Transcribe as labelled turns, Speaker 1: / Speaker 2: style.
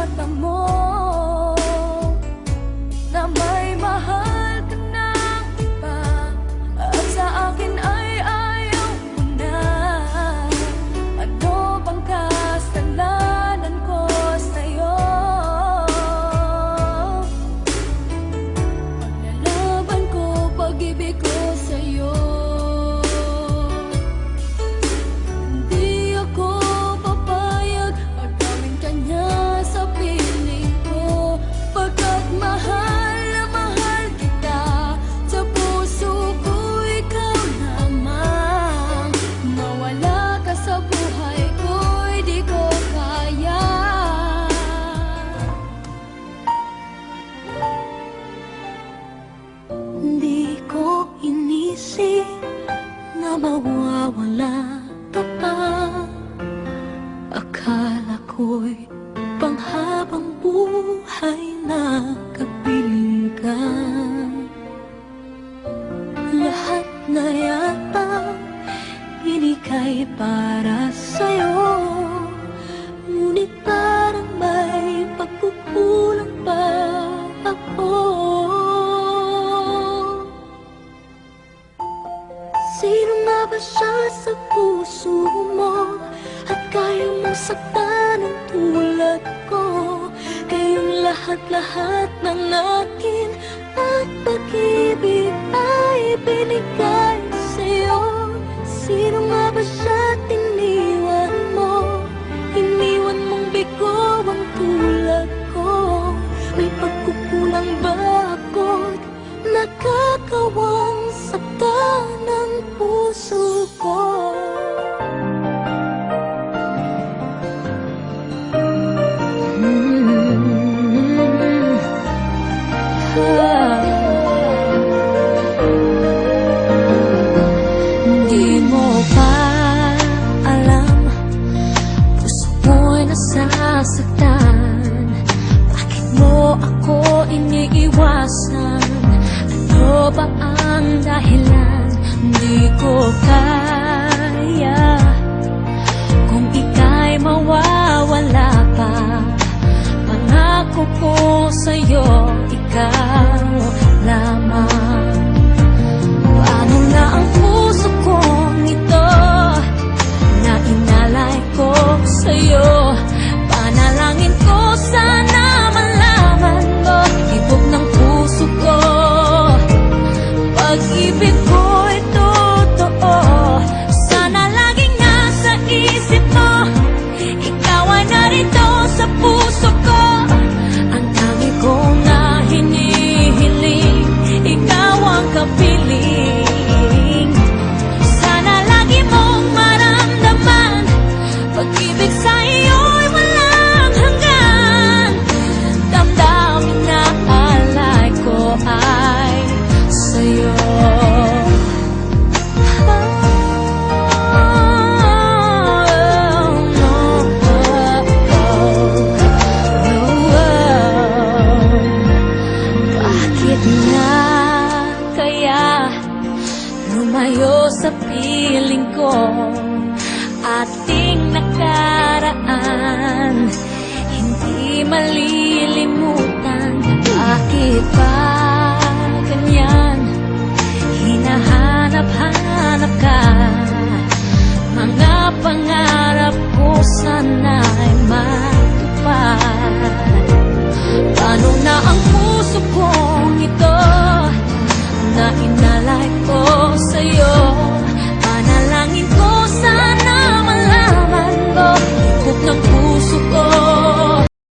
Speaker 1: mata mo na may mahal ka ng iba, at sa akin ay ayaw mo na. Ano bang kasalanan ko sa'yo? Paglalaban ko, pag-ibig ko sa'yo. Hindi ako papayag agawin ka niya sa piling ko, pagkat mahal na mahal kita. Sa puso ko ikaw lamang. Mawala ka sa buhay ko'y di ko kaya. Hindi ko inisip na mawawala ka pa. Akala ko'y panghabang buhay na kapiling ka. Lahat na yata binigay para sa'yo, ngunit parang may pagkukulang pa ako. Sino nga ba siya sa puso mo, at kaya mong saktan ang tulad ko? Kayong lahat-lahat ng akin at pag-ibig ay binigay sa'yo. Sino nga ba siya iniwan mo? Iniwan mong bigo ang tulad ko. May pagkukulang ba ako't nakakawang saktan ng puso ko? Di mo ba alam, puso mo'y nasasaktan? Bakit mo ako iniiwasan? Ano ba ang dahilan? Di ko kaya kung ika'y mawawala pa. Pangako ko sa'yo, ikaw lamang. Paano na ang puso kong ito na inalay ko sa'yo? Panalangin ko sana malaman mo, ibog ng puso ko. Pag-ibig ko'y totoo, sana laging nasa isip mo. Ikaw ay narito sa puso ko. Ang dami kong na hinihiling, ikaw ang kapiling. Sana lagi mong maramdaman, pag-ibig sa iyo'y walang hanggan. Damdamin na alay ko ay sa'yo. Bakit nga kaya lumayo sa piling ko ating nakaraan? Hindi malilimutan. Bakit ba